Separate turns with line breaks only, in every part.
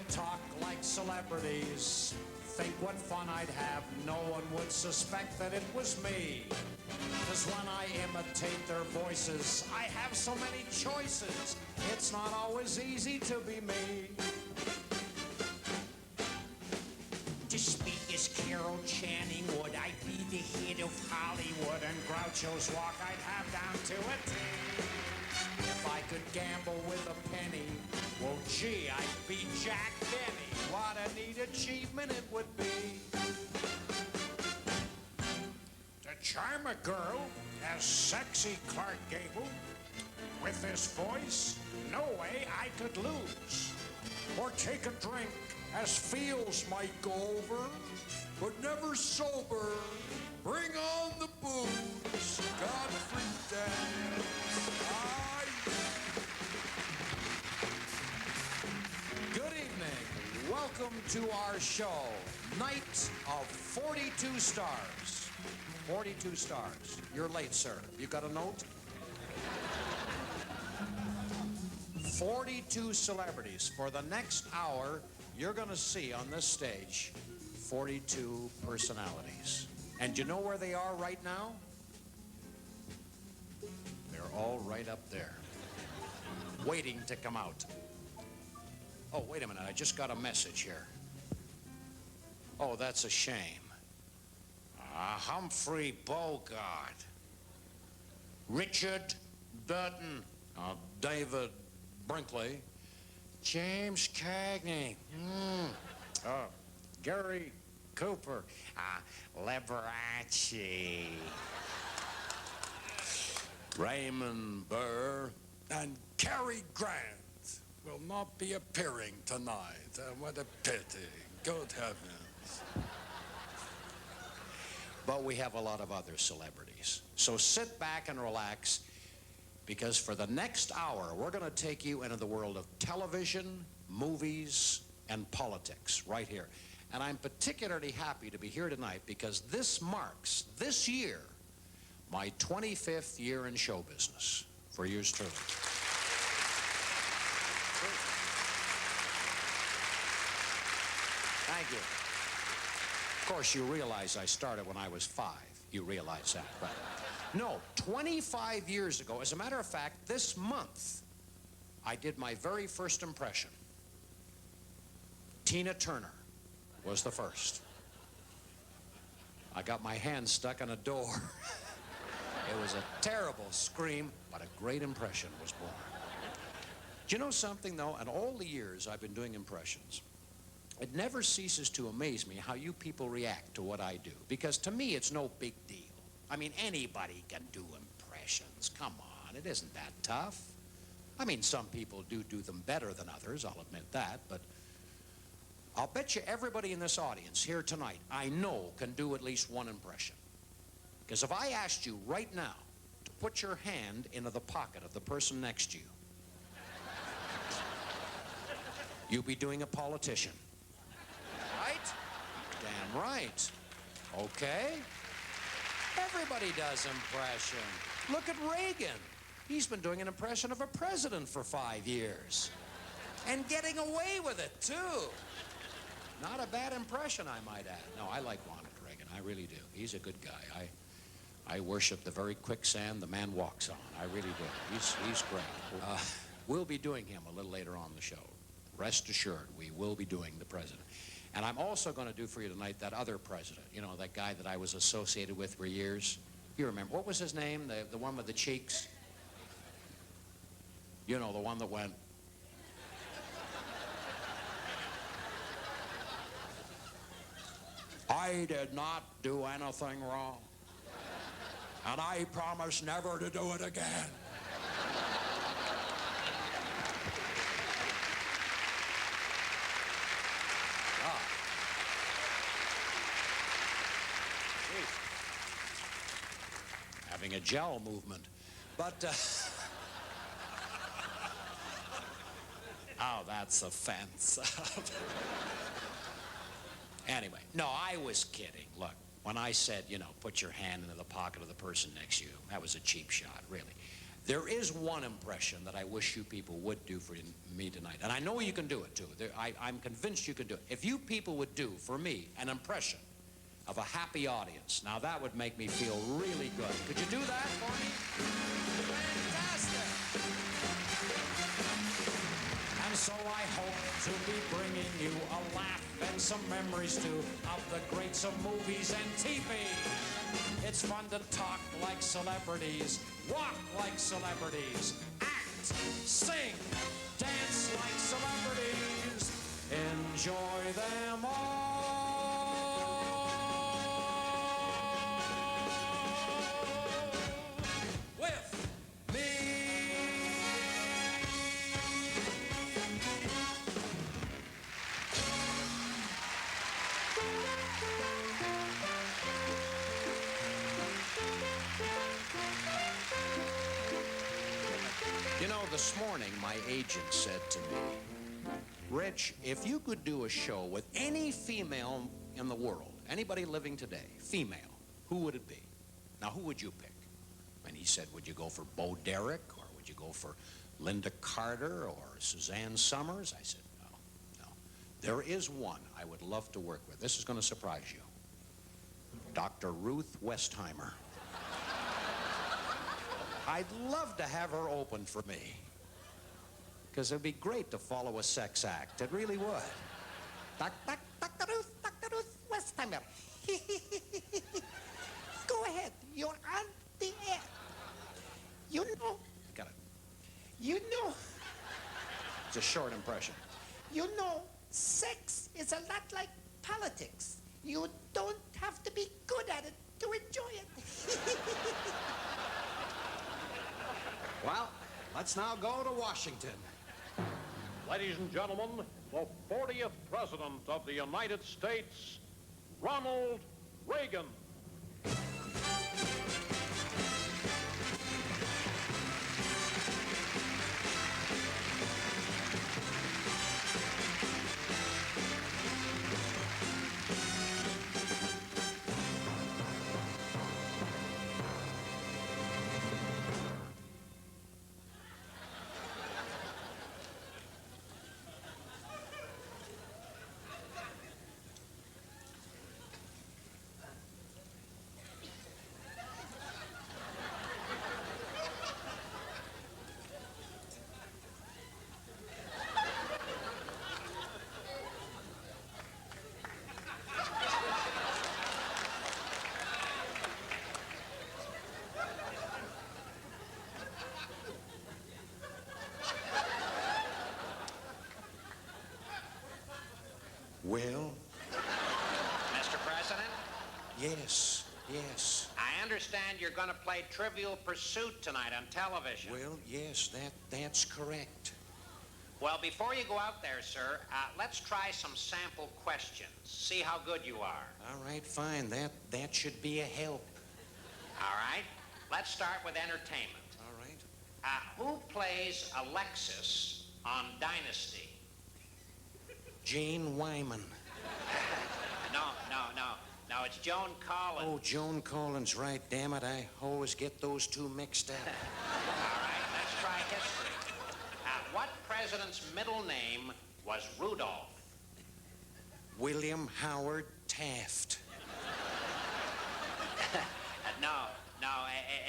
talk like celebrities. Think what fun I'd have. No one would suspect that it was me. 'Cause when I imitate their voices, I have so many choices. It's not always easy to be me. To speak as Carol Channing would, I'd be the hit of Hollywood, and Groucho's walk I'd have down to a T. If I could gamble with a penny, well, gee, I'd be Jack Benny. What a neat achievement it would be. To charm a girl as sexy Clark Gable, with this voice, no way I could lose. Or take a drink as feels might go over, but never sober. Bring on the booze, Godfrey Daniels. Good evening. Welcome to our show, Night of 42 Stars. 42 stars. You're late, sir. You got a note? 42 celebrities. For the next hour, you're going to see on this stage 42 personalities. And you know where they are right now? They're all right up there, waiting to come out. Oh, wait a minute. I just got a message here. Oh, that's a shame. Humphrey Bogart, Richard Burton, David Brinkley, James Cagney, Gary Cooper, Liberace, Raymond Burr, and Cary Grant will not be appearing tonight. What a pity. Good heavens. But we have a lot of other celebrities. So sit back and relax, because for the next hour, we're going to take you into the world of television, movies, and politics right here. And I'm particularly happy to be here tonight because this marks, this year, my 25th year in show business. For yours truly. Thank you. Of course, you realize I started when I was 5. You realize that, right? No, 25 years ago, as a matter of fact, this month, I did my very first impression. Tina Turner was the first. I got my hand stuck in a door. It was a terrible scream, but a great impression was born. Do you know something, though? In all the years I've been doing impressions, it never ceases to amaze me how you people react to what I do. Because to me, it's no big deal. I mean, anybody can do impressions. Come on, it isn't that tough. I mean, some people do them better than others, I'll admit that, but I'll bet you everybody in this audience here tonight, I know, can do at least one impression. Because if I asked you right now to put your hand into the pocket of the person next to you, you'd be doing a politician. Right? Damn right. Okay? Everybody does impression. Look at Reagan. He's been doing an impression of a president for 5 years. And getting away with it, too. Not a bad impression, I might add. No, I like Ronald Reagan. I really do. He's a good guy. I worship the very quicksand the man walks on. I really do. He's great. We'll be doing him a little later on the show. Rest assured, we will be doing the president. And I'm also going to do for you tonight that other president. You know, that guy that I was associated with for years. You remember. What was his name? The one with the cheeks? You know, the one that went... I did not do anything wrong. And I promise never to do it again. Having a gel movement. But, oh, that's offensive. Anyway, no, I was kidding. Look, when I said, you know, put your hand into the pocket of the person next to you, that was a cheap shot, really. There is one impression that I wish you people would do for me tonight. And I know you can do it, too. I'm convinced you can do it. If you people would do, for me, an impression of a happy audience, now that would make me feel really good. Could you do that for me? Fantastic! And so I hope to be bringing you a laugh and some memories, too, of the greats of movies and TV. It's fun to talk like celebrities, walk like celebrities, act, sing, dance like celebrities. Enjoy them all with me. You know, this morning, my agent said to me, Rich, if you could do a show with any female in the world, anybody living today, female, who would it be? Now, who would you pick? And he said, would you go for Bo Derek, or would you go for Linda Carter, or Suzanne Summers? I said, no. There is one I would love to work with. This is going to surprise you. Dr. Ruth Westheimer. I'd love to have her open for me, because it'd be great to follow a sex act. It really would.
Dr. Ruth Westheimer. Go ahead. You're on the air. You know.
Got it.
You know.
It's a short impression.
You know, sex is a lot like politics. You don't have to be good at it to enjoy it.
Well, let's now go to Washington.
Ladies and gentlemen, the 40th President of the United States, Ronald Reagan.
Well?
Mr. President?
Yes.
I understand you're going to play Trivial Pursuit tonight on television.
Well, yes, that's correct.
Well, before you go out there, sir, let's try some sample questions. See how good you are.
All right, fine. That should be a help.
All right. Let's start with entertainment.
All right.
Who plays Alexis on Dynasty?
Jane Wyman.
No, it's Joan Collins.
Oh, Joan Collins, right. Damn it, I always get those two mixed up.
All right, let's try history. What president's middle name was Rudolph?
William Howard Taft.
No,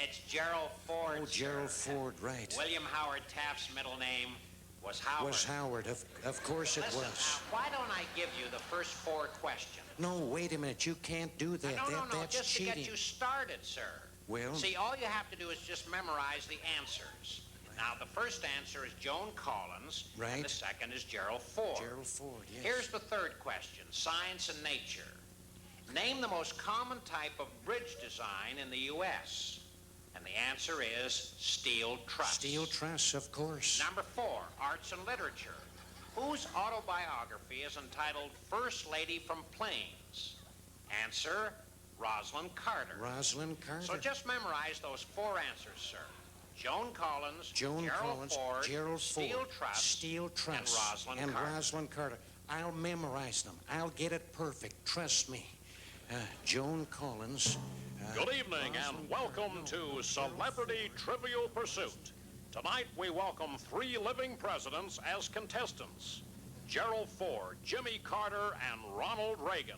it's Gerald Ford.
Oh, Gerald
sir.
Ford, right.
William Howard Taft's middle name was Howard.
Was Howard, of course it
Listen,
was.
Why don't I give you the first 4 questions?
No, wait a minute, you can't do that.
No,
That's
just
cheating.
to get you started, sir.
Well?
See, all you have to do is just memorize the answers. Now, the first answer is Joan Collins.
Right.
And the second is Gerald Ford.
Gerald Ford, yes.
Here's the third question, science and nature. Name the most common type of bridge design in the U.S. And the answer is steel truss.
Steel truss, of course.
Number 4, arts and literature. Whose autobiography is entitled First Lady from Plains? Answer, Rosalind Carter.
Rosalind Carter.
So just memorize those 4 answers, sir. Joan Collins,
Joan
Gerald
Collins,
Ford,
Gerald Ford,
Steel Truss,
and Rosalind Carter. I'll memorize them. I'll get it perfect, trust me. Joan Collins.
Good evening and welcome to Celebrity Trivial Pursuit. Tonight we welcome 3 living presidents as contestants: Gerald Ford, Jimmy Carter, and Ronald Reagan.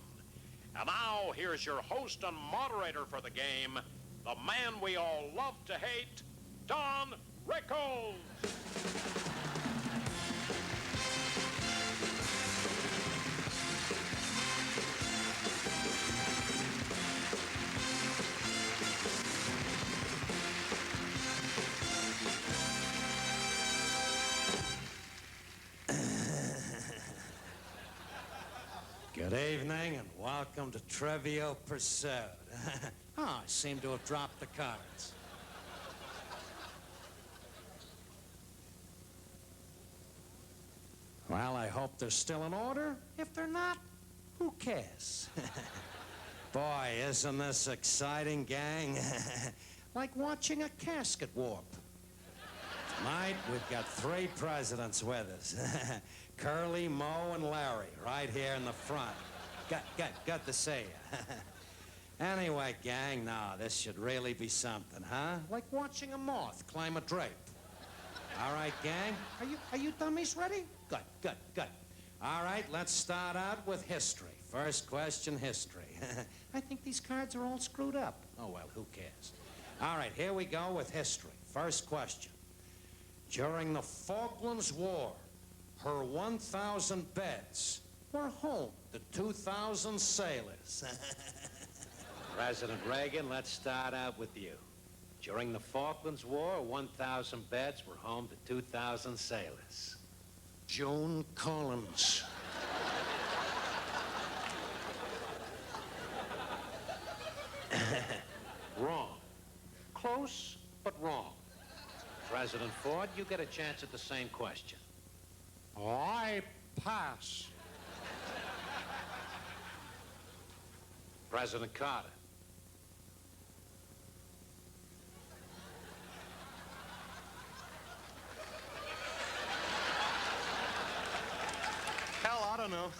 And now here's your host and moderator for the game, the man we all love to hate, Don Rickles.
Good evening and welcome to Trivial Pursuit. Oh, I seem to have dropped the cards. Well, I hope they're still in order. If they're not, who cares? Boy, isn't this exciting, gang? Like watching a casket warp. Tonight, we've got 3 presidents with us. Curly, Moe, and Larry, right here in the front. Good to see you. Anyway, gang, now, this should really be something, huh? Like watching a moth climb a drape. All right, gang, are you dummies ready? Good. All right, let's start out with history. First question, history. I think these cards are all screwed up. Oh, well, who cares? All right, here we go with history. First question. During the Falklands War, her 1,000 beds were home to 2,000 sailors.
President Reagan, let's start out with you. During the Falklands War, 1,000 beds were home to 2,000 sailors.
Joan Collins.
Wrong. Close, but wrong. President Ford, you get a chance at the same question.
I pass.
President Carter.
Hell, I don't know.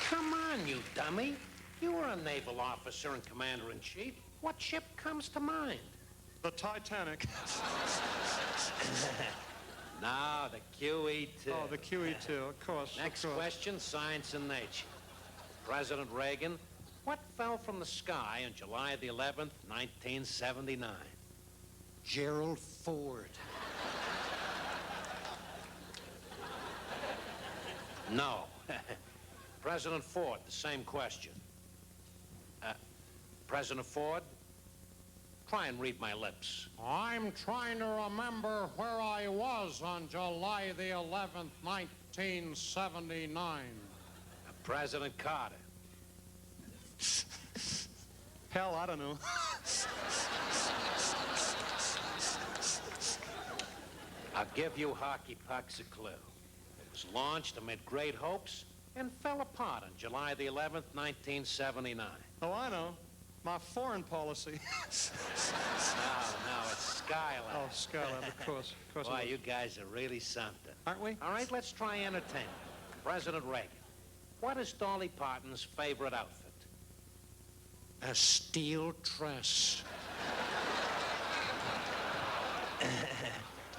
Come on, you dummy. You were a naval officer and commander-in-chief. What ship comes to mind?
The Titanic.
No, the QE-2.
Oh, the QE2, of course.
Next
of course.
question, science and nature. President Reagan, what fell from the sky on July the 11th, 1979?
Gerald Ford.
No. President Ford, the same question. President Ford, try and read my lips.
I'm trying to remember where I was on July the 11th, 1979.
President Carter.
Hell, I don't know.
I'll give you hockey pucks a clue. It was launched amid great hopes and fell apart on July the 11th, 1979.
Oh, I know. My foreign policy.
No, it's Skylab.
Oh, Skylab, of course. Of course.
Boy, you guys are really something.
Aren't we?
All right, let's try entertainment. President Reagan, what is Dolly Parton's favorite outfit?
A steel truss.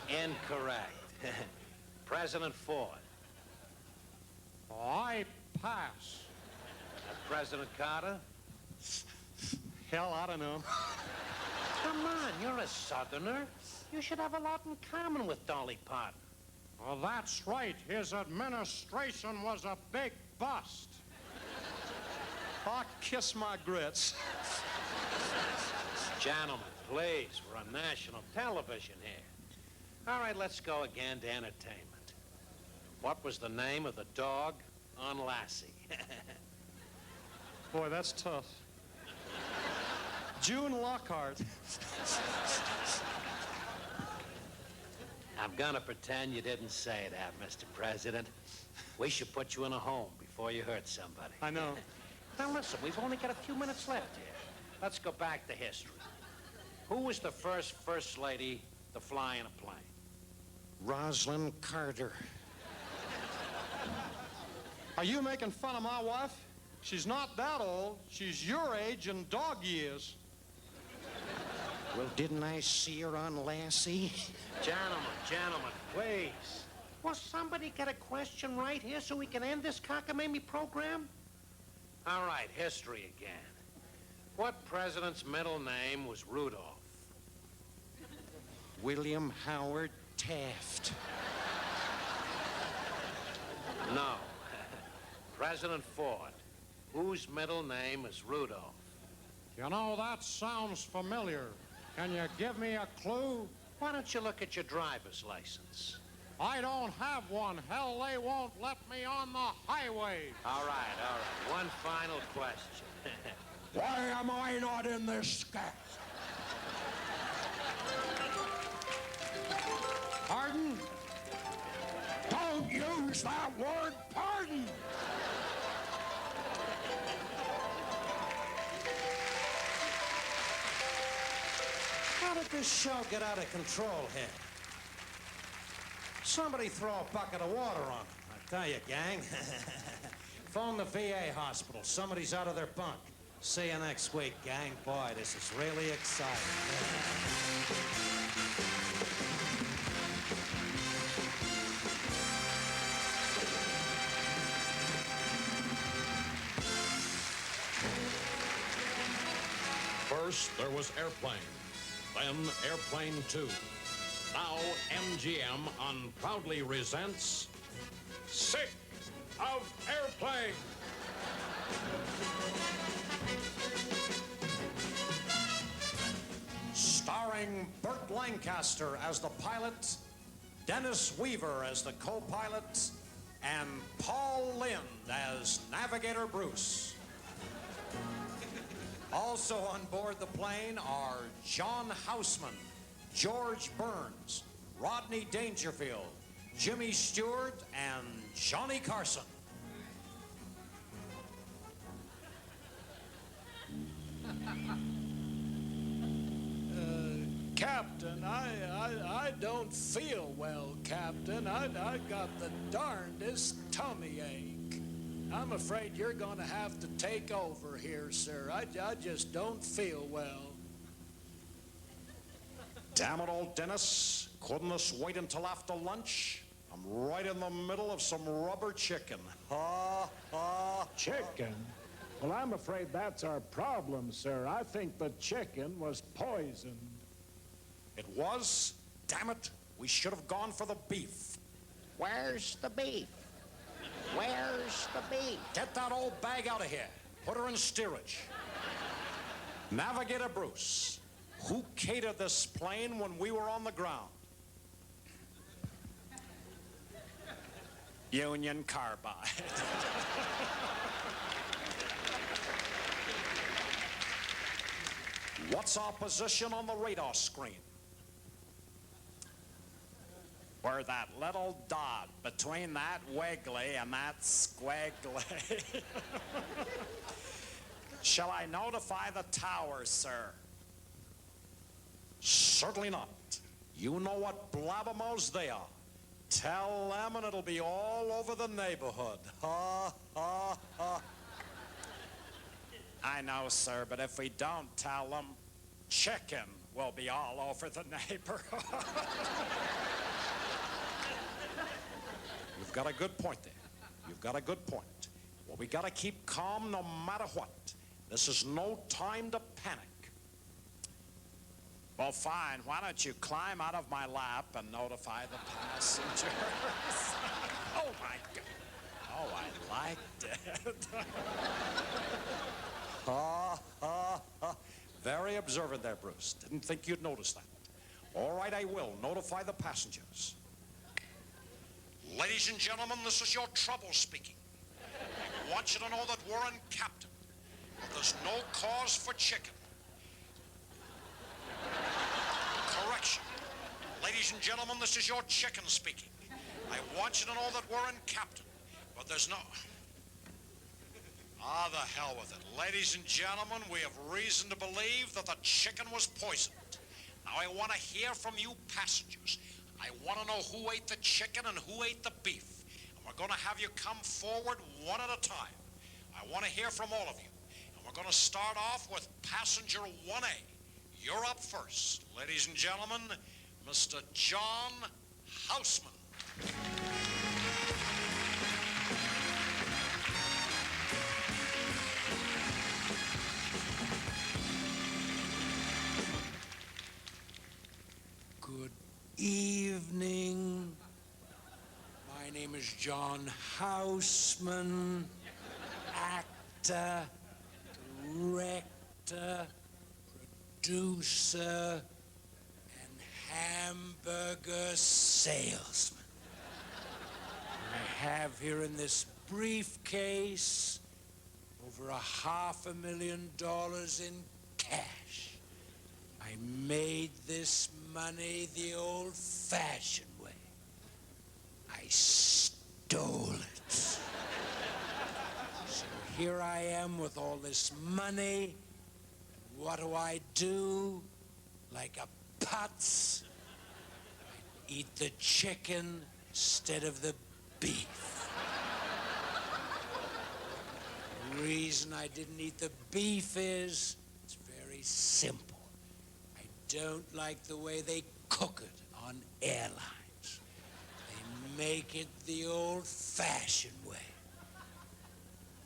Incorrect. President Ford.
I pass.
President Carter.
Hell, I don't know.
Come on, you're a Southerner. You should have a lot in common with Dolly Parton.
Well, that's right. His administration was a big bust.
Oh, kiss my grits.
Gentlemen, please, we're on national television here. All right, let's go again to entertainment. What was the name of the dog on Lassie?
Boy, that's tough. June Lockhart.
I'm gonna pretend you didn't say that, Mr. President. We should put you in a home before you hurt somebody.
I know.
Now listen, we've only got a few minutes left here. Let's go back to history. Who was the first Lady to fly in a plane?
Rosalind Carter.
Are you making fun of my wife? She's not that old. She's your age and dog years.
Well, didn't I see her on Lassie?
Gentlemen, please. Will somebody get a question right here so we can end this cockamamie program? All right, history again. What president's middle name was Rudolph?
William Howard Taft.
No. President Ford, whose middle name is Rudolph?
You know, that sounds familiar. Can you give me a clue?
Why don't you look at your driver's license?
I don't have one. Hell, they won't let me on the highway.
All right. One final question.
Why am I not in this scat?
Pardon?
Don't use that word, pardon! How did this show get out of control here? Somebody throw a bucket of water on it. I tell you, gang. Phone the VA hospital. Somebody's out of their bunk. See you next week, gang. Boy, this is really exciting.
First, there was Airplane, then Airplane 2. Now, MGM unproudly resents Sick of Airplane.
Starring Burt Lancaster as the pilot, Dennis Weaver as the co-pilot, and Paul Lynde as Navigator Bruce. Also on board the plane are John Houseman, George Burns, Rodney Dangerfield, Jimmy Stewart, and Johnny Carson.
Captain, I don't feel well, Captain. I got the darndest tummy ache. I'm afraid you're going to have to take over here, sir. I just don't feel well.
Damn it, old Dennis. Couldn't this wait until after lunch? I'm right in the middle of some rubber chicken.
Chicken? Well, I'm afraid that's our problem, sir. I think the chicken was poisoned.
It was? Damn it. We should have gone for the beef.
Where's the beef? Where's the beef?
Get that old bag out of here. Put her in steerage. Navigator Bruce, who catered this plane when we were on the ground? Union Carbide. What's our position on the radar screen? We're that little dot between that wiggly and that squiggly. Shall I notify the tower, sir? Certainly not. You know what blabbermouths they are. Tell them and it'll be all over the neighborhood. Ha, ha, ha. I know, sir, but if we don't tell them, chicken will be all over the neighborhood. You've got a good point there. You've got a good point. Well, we got to keep calm no matter what. This is no time to panic. Well, fine. Why don't you climb out of my lap and notify the passengers? Oh, my God. Oh, I liked it. Very observant there, Bruce. Didn't think you'd notice that. All right, I will. Notify the passengers. Ladies and gentlemen, this is your trouble speaking. I want you to know that we're in captain. There's no cause for chicken. Correction. Ladies and gentlemen, this is your chicken speaking. I want you to know that we're in captain, but there's no... Ah, the hell with it. Ladies and gentlemen, we have reason to believe that the chicken was poisoned.
Now, I want to hear from you passengers. I want to know who ate the chicken and who ate the beef. And we're going to have you come forward one at a time. I want to hear from all of you. And we're going to start off with passenger 1A. You're up first. Ladies and gentlemen, Mr. John Houseman.
Good evening. My name is John Houseman, actor, director, producer, and hamburger salesman. I have here in this briefcase over $500,000 in cash. I made this money the old-fashioned way. I stole it. So here I am with all this money. What do? Like a putz, I eat the chicken instead of the beef. The reason I didn't eat the beef is it's very simple. I don't like the way they cook it on airlines. They make it the old-fashioned way.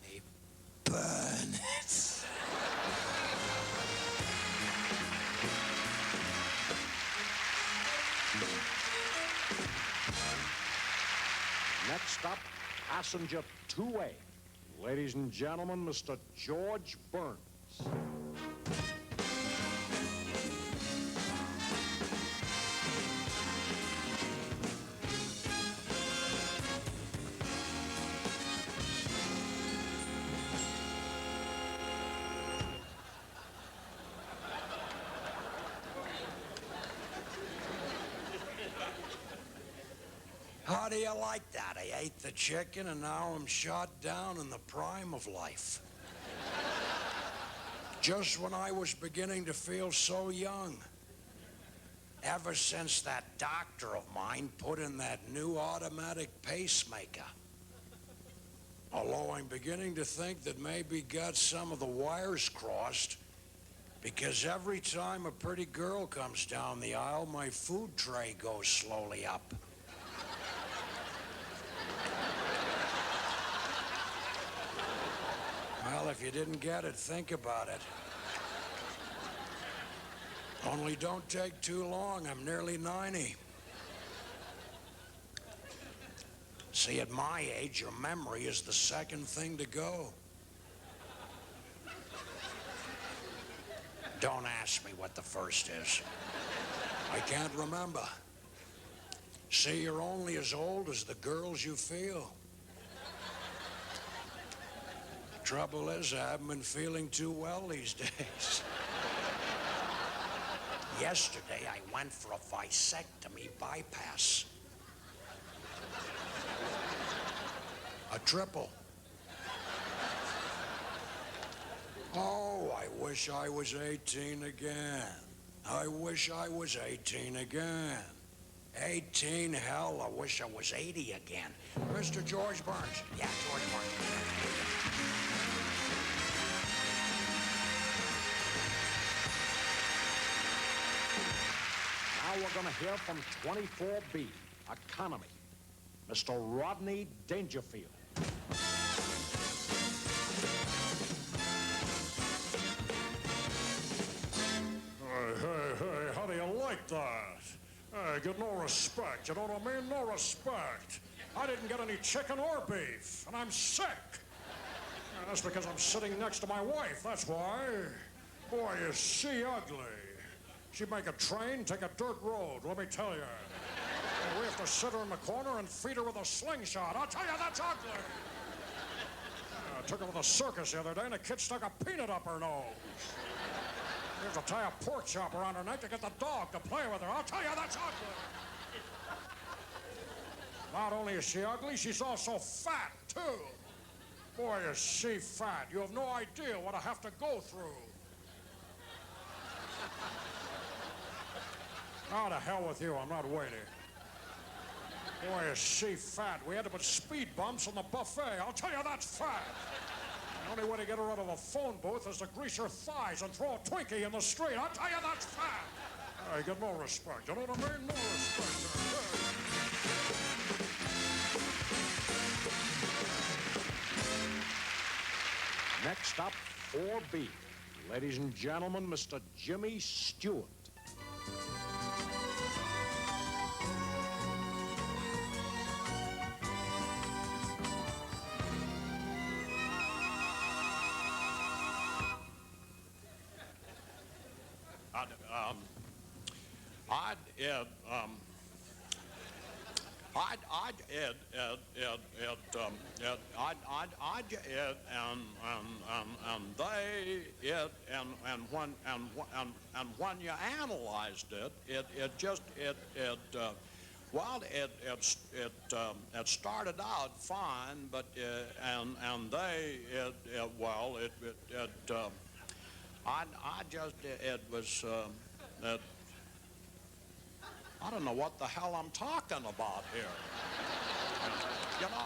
They burn it.
Next up, passenger 2A. Ladies and gentlemen, Mr. George Burns.
How do you like that? I ate the chicken and now I'm shot down in the prime of life. Just when I was beginning to feel so young. Ever since that doctor of mine put in that new automatic pacemaker. Although I'm beginning to think that maybe got some of the wires crossed, because every time a pretty girl comes down the aisle, my food tray goes slowly up. Well, if you didn't get it, think about it. Only don't take too long. I'm nearly 90. See, at my age, your memory is the second thing to go. Don't ask me what the first is. I can't remember. See, you're only as old as the girls you feel. Trouble is, I haven't been feeling too well these days. Yesterday, I went for a vasectomy bypass. A triple. Oh, I wish I was 18 again. I wish I was 18 again. 18, hell, I wish I was 80 again. Mr. George Burns. Yeah, George Burns.
Now we're going to hear from 24B, Economy, Mr. Rodney Dangerfield.
Hey, how do you like that? Hey, get no respect, you know what I mean? No respect. I didn't get any chicken or beef, and I'm sick. That's because I'm sitting next to my wife, that's why. Boy, is she ugly. She'd make a train take a dirt road, let me tell you. And we have to sit her in the corner and feed her with a slingshot. I'll tell you, that's ugly. I took her to the circus the other day, and the kid stuck a peanut up her nose. We have to tie a pork chop around her neck to get the dog to play with her. I'll tell you, that's ugly. Not only is she ugly, she's also fat, too. Boy, is she fat. You have no idea what I have to go through. Oh, to hell with you. I'm not waiting. Boy, is she fat. We had to put speed bumps on the buffet. I'll tell you that's fat. The only way to get her out of the phone booth is to grease her thighs and throw a Twinkie in the street. I'll tell you that's fat. I get no respect. You know what I mean? No respect.
Next up, 4B. Ladies and gentlemen, Mr. Jimmy Stewart.
And when you analyzed it, it started out fine, but I don't know what the hell I'm talking about here. You know,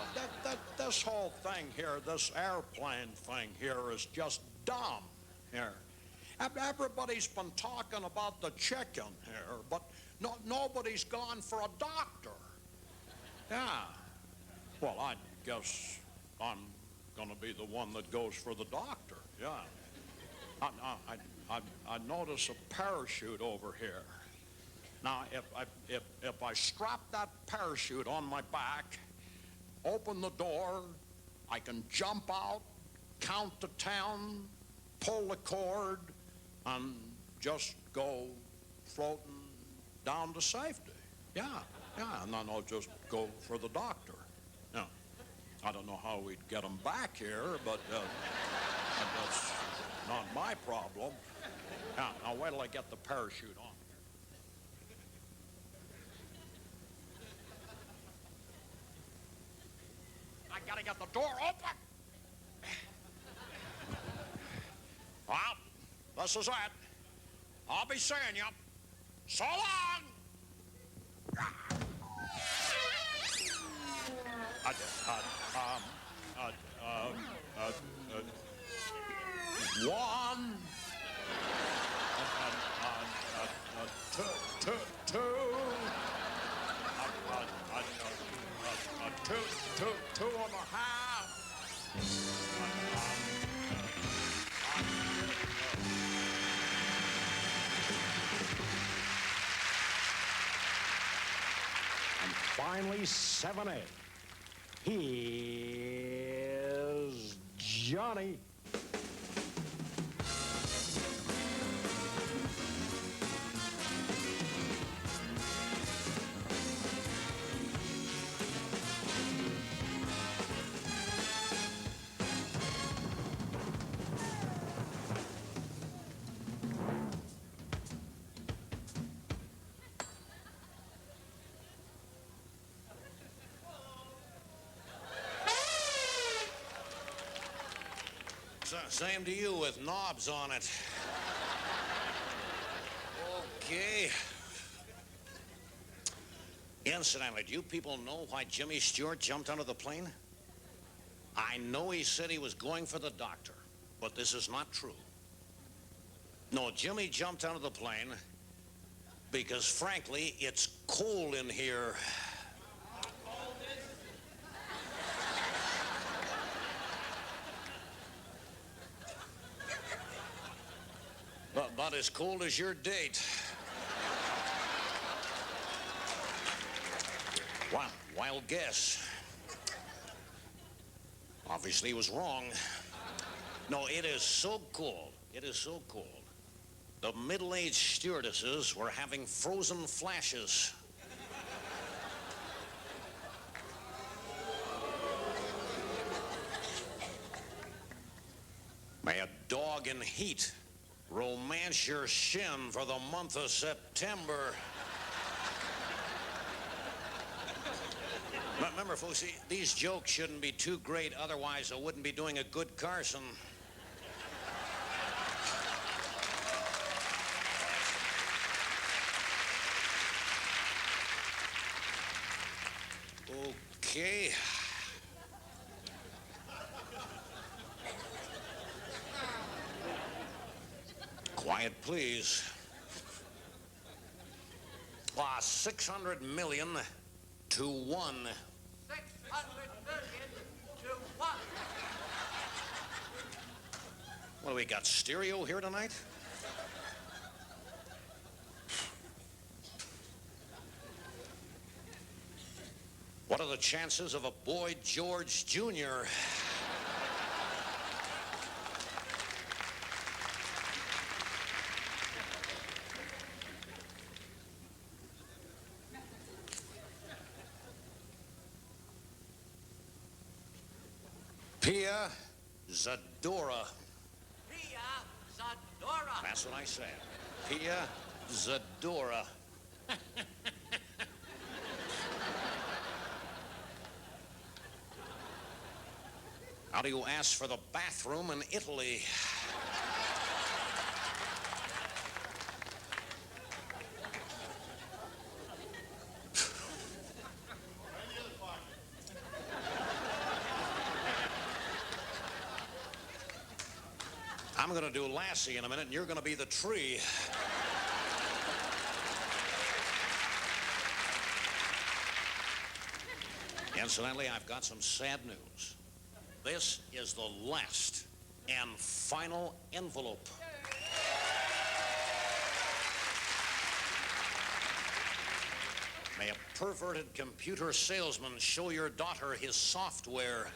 this whole thing here, this airplane thing here is just dumb here. Everybody's been talking about the chicken here, but nobody's gone for a doctor. Yeah. Well, I guess I'm going to be the one that goes for the doctor. Yeah. I notice a parachute over here. Now, if I strap that parachute on my back, open the door, I can jump out, count to 10, pull the cord, and just go floating down to safety. Yeah, and then I'll just go for the doctor. Yeah. I don't know how we'd get him back here, but that's not my problem. Yeah, now wait till I get the parachute on. I gotta get the door open. Well, this is it. I'll be seeing you. So long. One. Two and a half.
And finally, 7A. Here's Johnny.
Same to you with knobs on it. Okay. Incidentally, do you people know why Jimmy Stewart jumped out of the plane? I know he said he was going for the doctor, but this is not true. No, Jimmy jumped out of the plane because, frankly, it's cold in here. About as cold as your date. Wild guess. Obviously, he was wrong. No, it is so cold. It is so cold. The middle-aged stewardesses were having frozen flashes. May a dog in heat romance your shin for the month of September. Remember, folks, these jokes shouldn't be too great, otherwise I wouldn't be doing a good Carson.
Okay. Quiet, please. 600 million to 1.
600 million to 1.
What, do we got stereo here tonight? What are the chances of a Boy George Jr.? Pia Zadora.
Pia Zadora.
That's what I said. Pia Zadora. How do you ask for the bathroom in Italy? I'm going to do Lassie in a minute, and you're going to be the tree. Incidentally, I've got some sad news. This is the last and final envelope. May a perverted computer salesman show your daughter his software.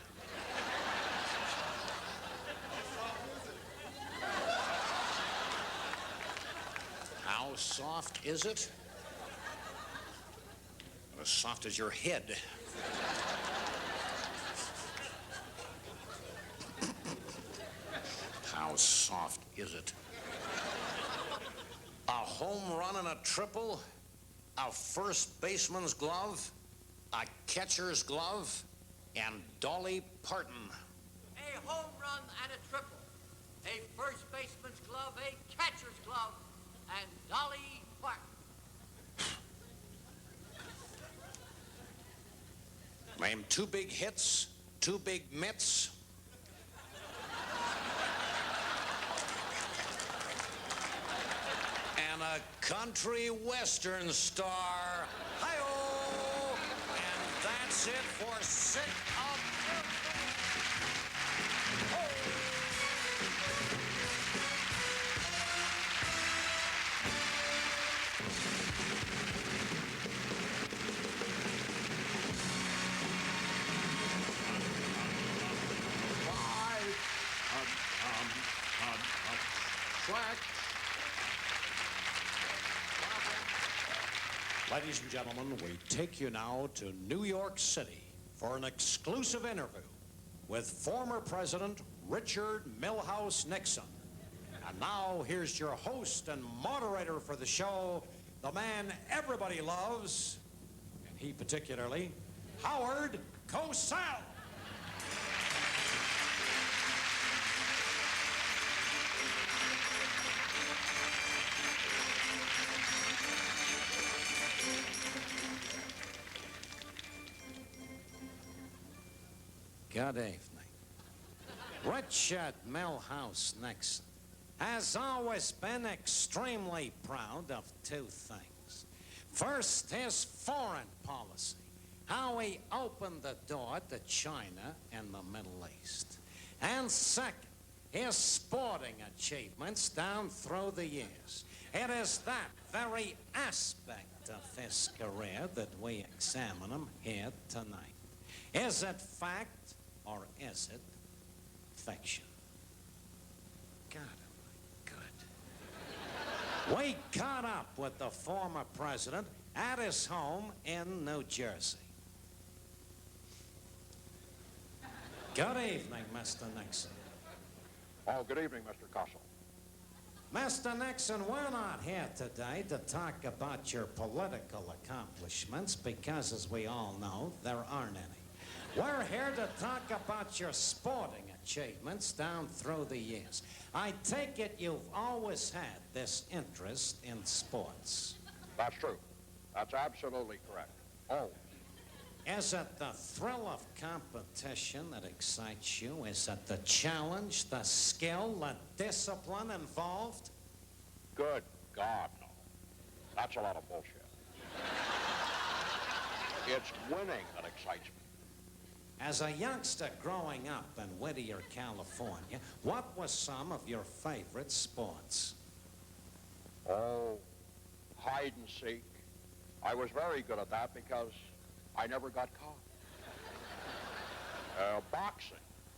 How soft is it? As soft as your head. How soft is it? A home run and a triple, a first baseman's glove, a catcher's glove, and Dolly Parton.
A home run and a triple. A first baseman's glove, a catcher's glove, and Dolly Parton.
Name 2 big hits, 2 big mitts. And a country western star. Hi-oh! And that's it for Sick of Ladies and gentlemen, we take you now to New York City for an exclusive interview with former President Richard Milhouse Nixon. And now here's your host and moderator for the show, the man everybody loves, and he particularly, Howard Cosell. Good evening. Richard Milhouse Nixon has always been extremely proud of 2 things. First, his foreign policy, how he opened the door to China and the Middle East. And second, his sporting achievements down through the years. It is that very aspect of his career that we examine him here tonight. Is it fact? Or is it fiction? God, am I good. We caught up with the former president at his home in New Jersey. Good evening, Mr. Nixon.
Oh, good evening, Mr. Cosell.
Mr. Nixon, we're not here today to talk about your political accomplishments because, as we all know, there aren't any. We're here to talk about your sporting achievements down through the years. I take it you've always had this interest in sports.
That's true. That's absolutely correct. Oh.
Is it the thrill of competition that excites you? Is it the challenge, the skill, the discipline involved?
Good God, no. That's a lot of bullshit. It's winning that excites me.
As a youngster growing up in Whittier, California, what were some of your favorite sports?
Oh, hide and seek. I was very good at that because I never got caught. Boxing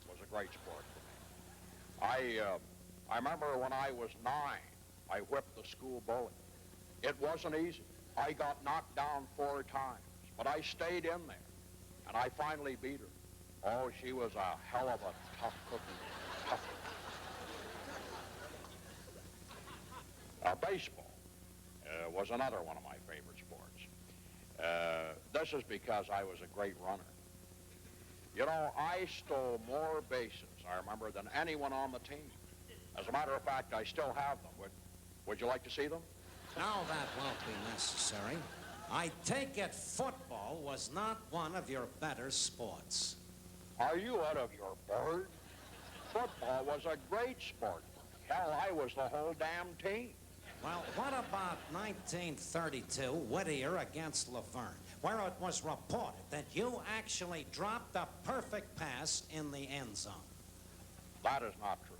was a great sport for me. I remember when I was 9, I whipped the school bully. It wasn't easy. I got knocked down 4 times, but I stayed in there, and I finally beat her. Oh, she was a hell of a tough cookie. Tough. Baseball was another one of my favorite sports. This is because I was a great runner. You know, I stole more bases, I remember, than anyone on the team. As a matter of fact, I still have them. Would you like to see them?
No, that won't be necessary. I take it football was not one of your better sports.
Are you out of your bird? Football was a great sport. Hell, I was the whole damn team.
Well, what about 1932, Whittier against Laverne, where it was reported that you actually dropped a perfect pass in the end zone?
That is not true.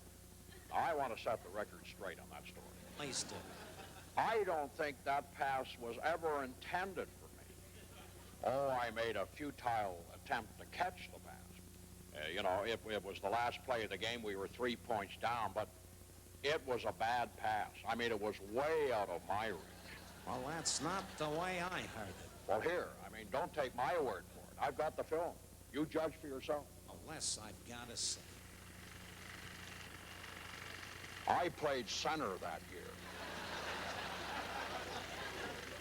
Now, I want to set the record straight on that story.
Please do.
I don't think that pass was ever intended for me. Oh, I made a futile attempt to catch the pass. You know, it was the last play of the game. We were 3 points down, but it was a bad pass. I mean, it was way out of my reach.
Well, that's not the way I heard it.
Well, here, I mean, don't take my word for it. I've got the film. You judge for yourself.
Unless I've got to say.
I played center that year.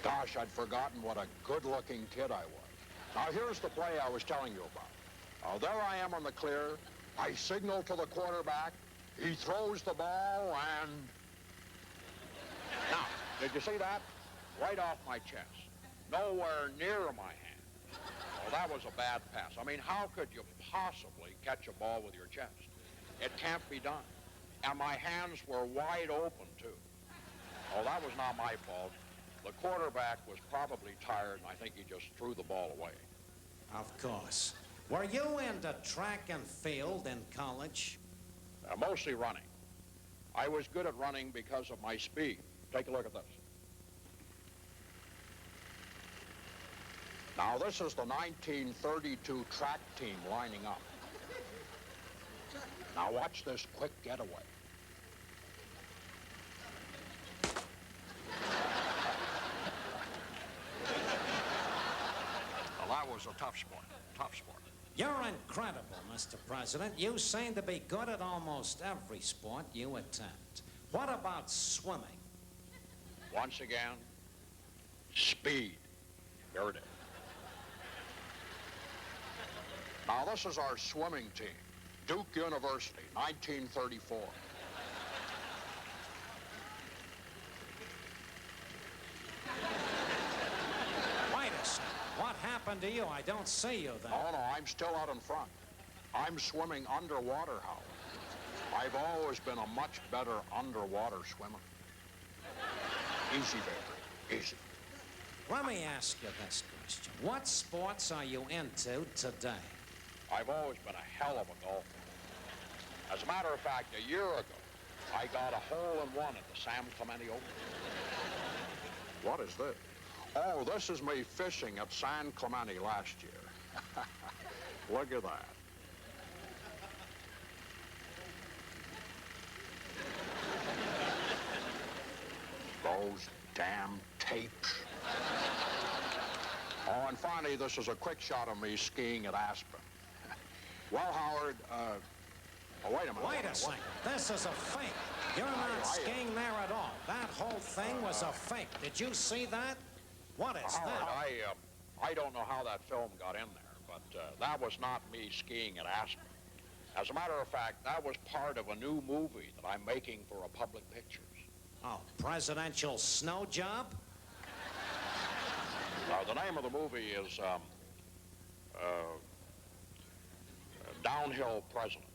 Gosh, I'd forgotten what a good-looking kid I was. Now, here's the play I was telling you about. There I am on the clear. I signal to the quarterback. He throws the ball, and... Now, did you see that? Right off my chest. Nowhere near my hand. Well, that was a bad pass. I mean, how could you possibly catch a ball with your chest? It can't be done. And my hands were wide open, too. Oh, that was not my fault. The quarterback was probably tired, and I think he just threw the ball away.
Of course. Were you into track and field in college?
Mostly running. I was good at running because of my speed. Take a look at this. Now, this is the 1932 track team lining up. Now, watch this quick getaway. Well, that was a tough sport. Tough sport.
You're incredible, Mr. President. You seem to be good at almost every sport you attempt. What about swimming?
Once again, speed. Here it is. Now, this is our swimming team. Duke University, 1934.
Wait a second. What happened to you? I don't see you then.
Oh, no, I'm still out in front. I'm swimming underwater, Howard. I've always been a much better underwater swimmer. Easy, baby. Easy.
Let me ask you this question. What sports are you into today?
I've always been a hell of a golfer. As a matter of fact, a year ago, I got a hole-in-one at the San Clemente Open. What is this? Oh, this is me fishing at San Clemente last year. Look at that. Those damn tapes. Oh, and finally, this is a quick shot of me skiing at Aspen. Well, Howard, oh, wait a minute.
Wait a second. This is a fake. You're not skiing there at all. That whole thing was a fake. Did you see that? What is
Howard,
that?
I don't know how that film got in there, but that was not me skiing at Aspen. As a matter of fact, that was part of a new movie that I'm making for Republic Pictures.
Oh, presidential snow job?
The name of the movie is downhill president.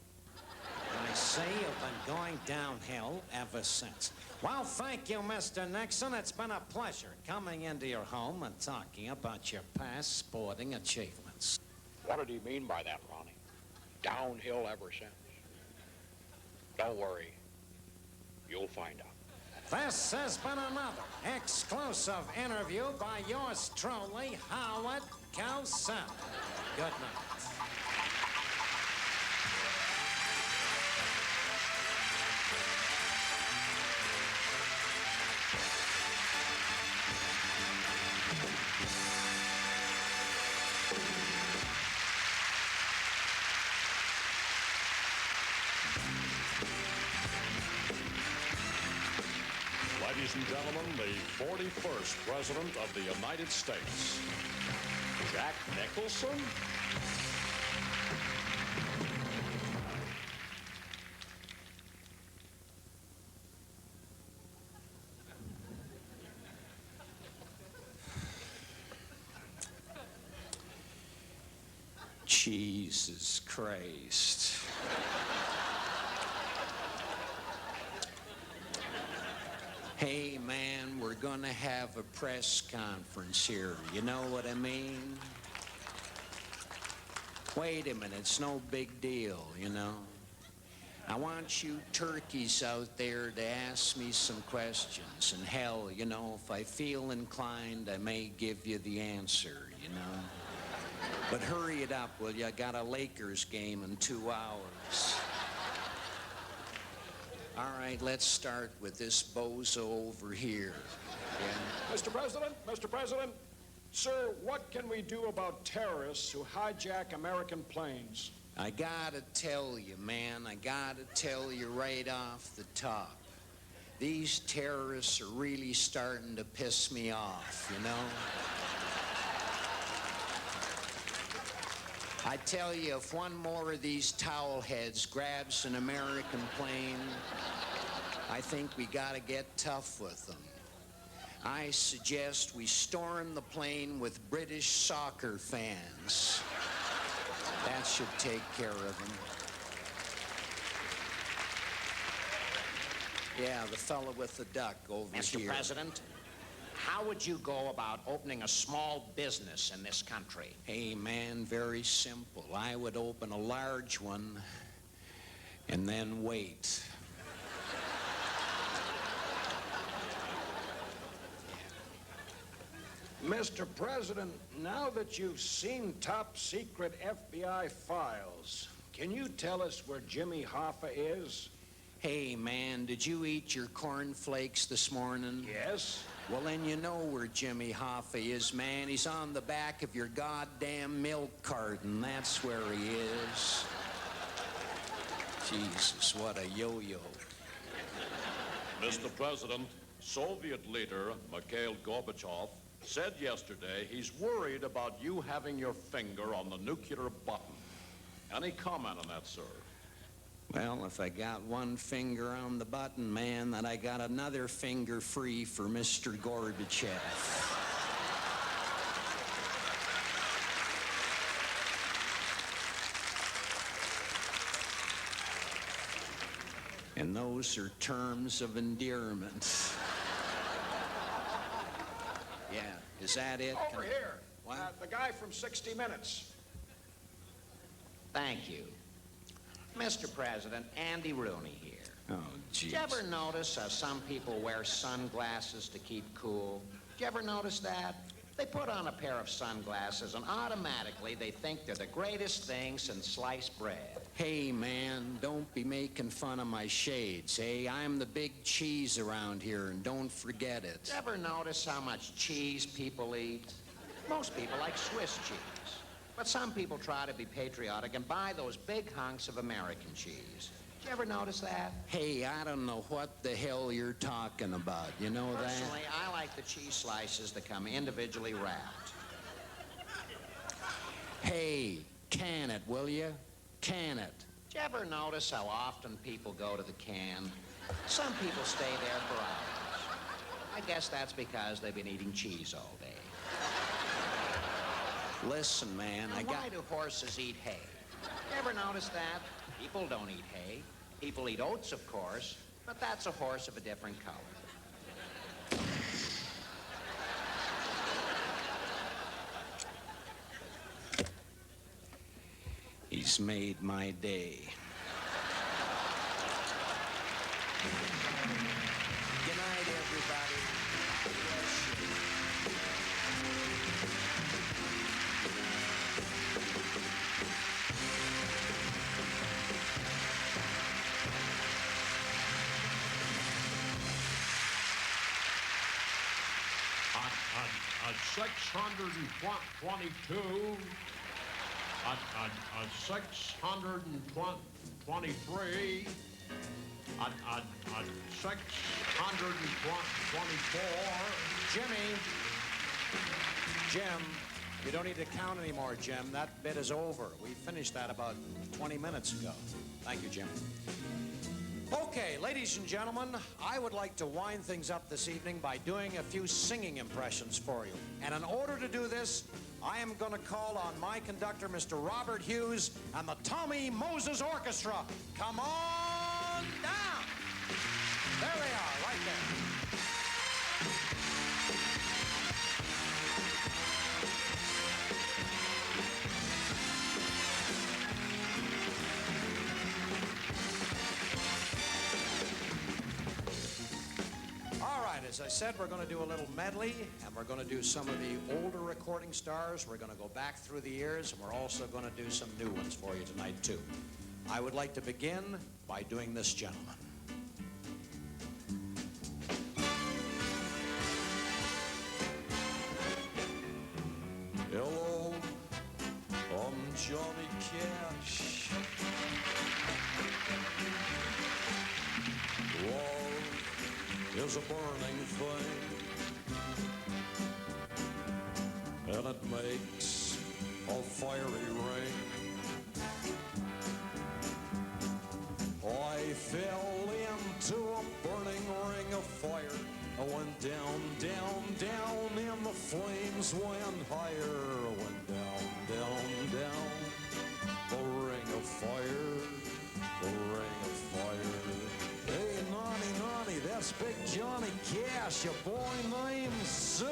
I say you've been going downhill ever since. Well, thank you, Mr. Nixon. It's been a pleasure coming into your home and talking about your past sporting achievements.
What did he mean by that, Ronnie? Downhill ever since. Don't worry. You'll find out.
This has been another exclusive interview by yours truly, Howard Cosell. Good night.
Ladies and gentlemen, the 41st President of the United States, Jack Nicholson.
Jesus Christ. Hey, man, we're gonna have a press conference here. You know what I mean? Wait a minute, it's no big deal, you know? I want you turkeys out there to ask me some questions. And hell, you know, if I feel inclined, I may give you the answer, you know? But hurry it up, will you? I got a Lakers game in 2 hours. All right, let's start with this bozo over here. Yeah.
Mr. President, sir, what can we do about terrorists who hijack American planes?
I gotta tell you, man, I gotta tell you right off the top. These terrorists are really starting to piss me off, you know? I tell you, if one more of these towel heads grabs an American plane, I think we gotta get tough with them. I suggest we storm the plane with British soccer fans. That should take care of them. Yeah, the fella with the duck over here.
Mr. President, how would you go about opening a small business in this country?
Hey, man, very simple. I would open a large one and then wait.
Mr. President, now that you've seen top secret FBI files, can you tell us where Jimmy Hoffa is?
Hey, man, did you eat your cornflakes this morning?
Yes.
Well, then you know where Jimmy Hoffa is, man. He's on the back of your goddamn milk carton. That's where he is. Jesus, what a yo-yo.
Mr. President, Soviet leader Mikhail Gorbachev said yesterday he's worried about you having your finger on the nuclear button. Any comment on that, sir?
Well, if I got one finger on the button, man, then I got another finger free for Mr. Gorbachev. And those are terms of endearment. Yeah, is that it?
Over here.
What?
The guy from 60 Minutes.
Thank you. Mr. President, Andy Rooney here.
Oh, jeez.
Did you ever notice how some people wear sunglasses to keep cool? Did you ever notice that? They put on a pair of sunglasses and automatically they think they're the greatest thing since sliced bread.
Hey, man, don't be making fun of my shades, hey? I'm the big cheese around here, and don't forget it.
Did you ever notice how much cheese people eat? Most people like Swiss cheese. But some people try to be patriotic and buy those big hunks of American cheese. Did you ever notice that?
Hey, I don't know what the hell you're talking about. You know that?
Personally, I like the cheese slices that come individually wrapped.
Hey, can it, will you? Can it.
Did you ever notice how often people go to the can? Some people stay there for hours. I guess that's because they've been eating cheese all day.
Listen, man, I got...
Why do horses eat hay? Ever notice that? People don't eat hay. People eat oats, of course, but that's a horse of a different color.
He's made my day. Good night, everybody.
At 622, at 623, at 624.
Jim, you don't need to count anymore, Jim. That bit is over. We finished that about 20 minutes ago. Thank you, Jim. Okay, ladies and gentlemen, I would like to wind things up this evening by doing a few singing impressions for you. And in order to do this, I am going to call on my conductor, Mr. Robert Hughes, and the Tommy Moses Orchestra. Come on down. There they are, right there. As I said, we're going to do a little medley, and we're going to do some of the older recording stars. We're going to go back through the years, and we're also going to do some new ones for you tonight, too. I would like to begin by doing this gentleman. Hello, I'm Johnny Cash. Is a burning thing, and it makes a fiery ring. I fell into a burning ring of fire. I went down, down, down, and the flames went higher. I went down, down, down, the ring of fire, the ring of fire. Hey, naughty, naughty, that's Big Johnny Cash, your boy named Sue.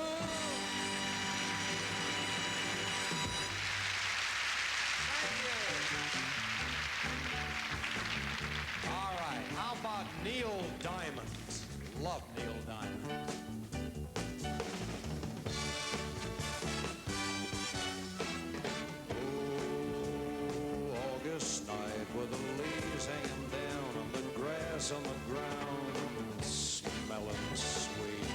Thank you. All right, how about Neil Diamond? Love Neil Diamond. Oh, August night with the leaves hanging down on the grass on the ground, smelling sweet.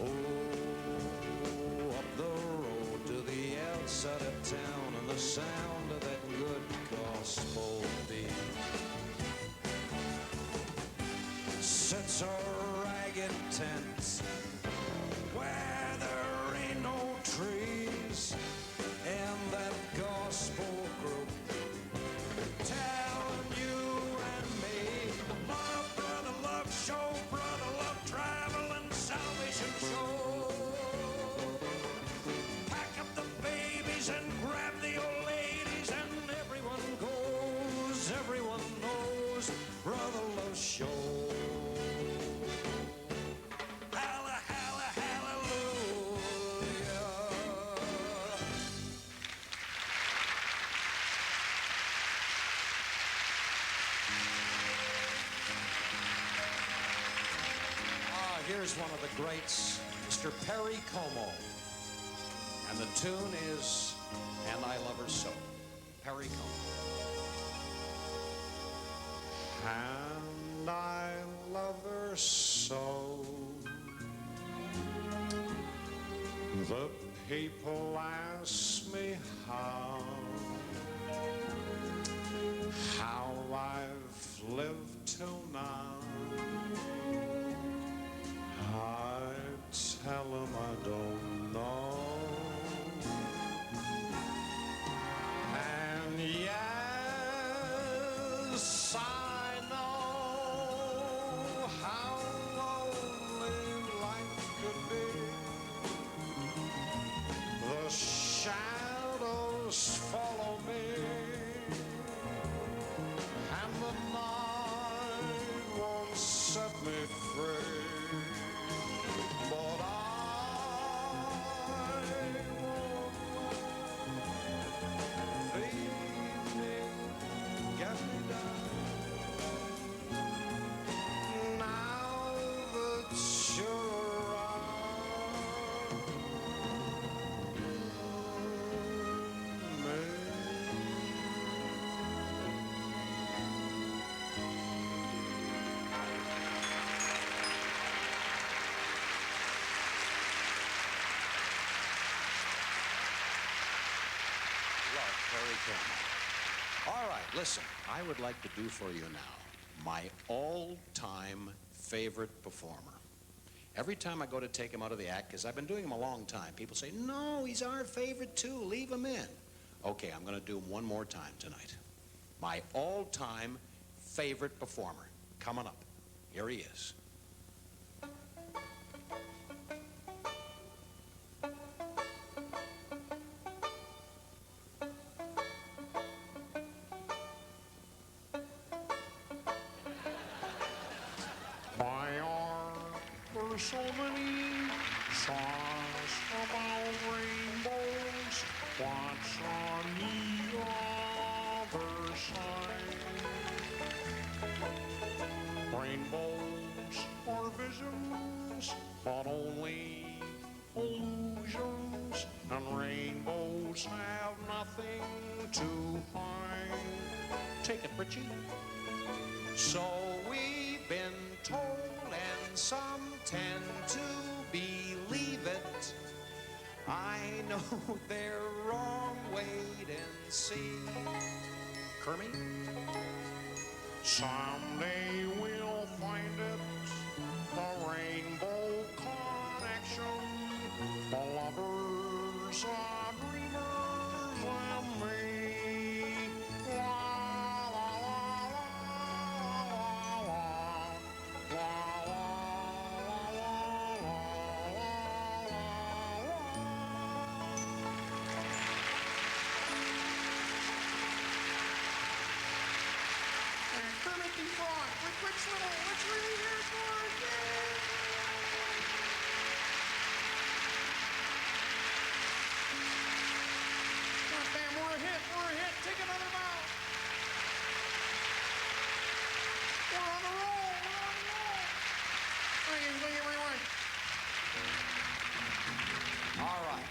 Oh, up the road to the outside of town, and the sound of that good gospel beat. Sits a ragged tent where there ain't no trees, and that gospel group telling you and me love, brother, love, show, brother, love, travel and salvation show. Pack up the babies and grab the old ladies, and everyone goes, everyone knows, brother, love, show. Here's one of the greats, Mr. Perry Como. And the tune is And I Love Her So. Perry Como. And I love her so. The people ask me how I've lived till now. I tell them I don't know. And yes, I know how lonely life could be. The
just follow me, and the night won't set me free. But I won't let the evening get me down. Now that you're around me.
Love, very cool. All right, listen, I would like to do for you now my all-time favorite performer. Every time I go to take him out of the act, because I've been doing him a long time, people say, no, he's our favorite too, leave him in. Okay, I'm going to do him one more time tonight. My all-time favorite performer, coming up. Here he is.
Why are there so many songs about rainbows? What's on the other side? Rainbows are visions, but only illusions, and rainbows have nothing to hide. Take it, Richie. So we've been told, and some tend to believe it. I know they're wrong, wait and see. Kermit? Someday we'll find it, the rainbow connection, the lovers are dreamers and me. La, la, la, la, la, la, la, la,
Kermit the Frog, with Rich Little, let's really hear it for it. God damn, we're a hit, take another bow. We're on the roll. Thank you, very much.
All right.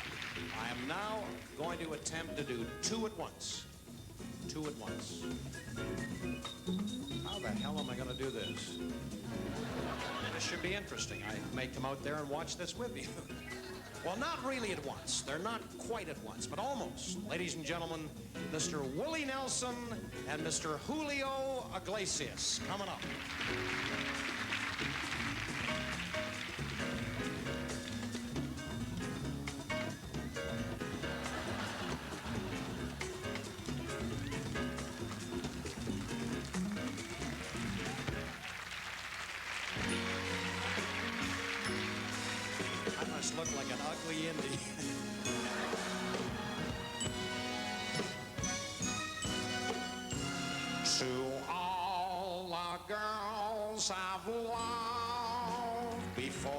I am now going to attempt to do two at once. Two at once. How the hell am I going to do this? This should be interesting. I may come out there and watch this with you. Well, not really at once. They're not quite at once, but almost. Ladies and gentlemen, Mr. Willie Nelson and Mr. Julio Iglesias coming up. Look like an ugly Indian.
To all the girls I've loved before,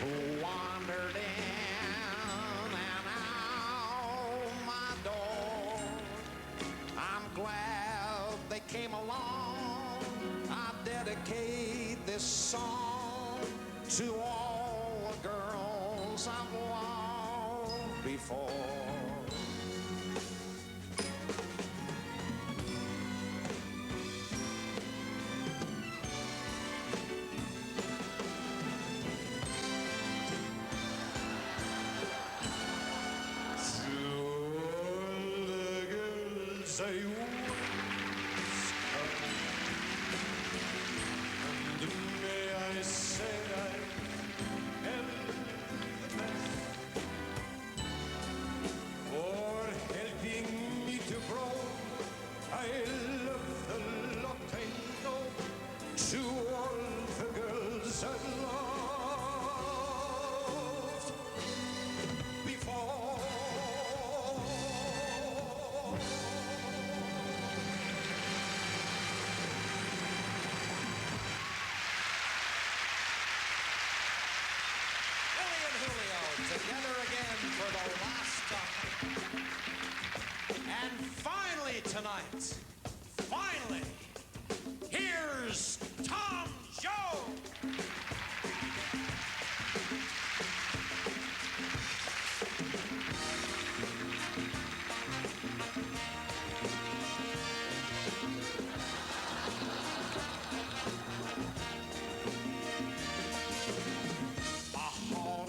who wandered in and out my door, I'm glad they came along. I dedicate this song to all the girls I've loved before. To the girls I once loved, and may I say I am the best for helping me to grow. I love the lot I know to all the girls I loved before.
the last time. And finally tonight, finally, here's Tom Jones.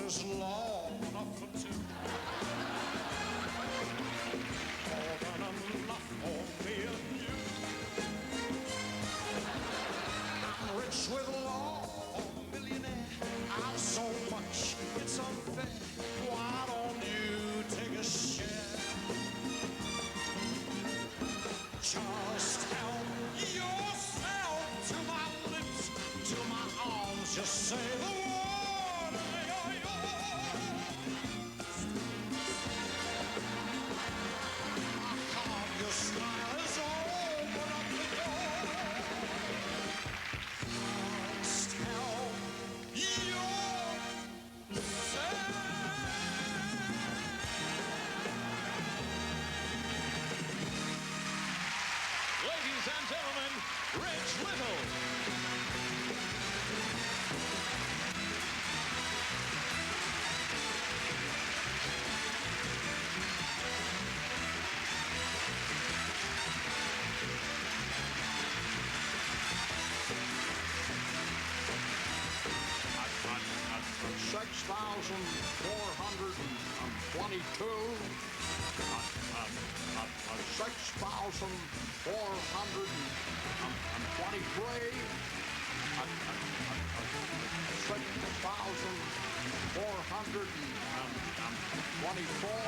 Is long enough for two. More than enough for me and you. I'm rich with love, a millionaire. I've so much, it's unfair. Why don't you take a share? Just help yourself to my lips, to my arms. Just say the word. Your smile is open up the door. Just help yourself.
Ladies and gentlemen, Rich Little.
$6,423.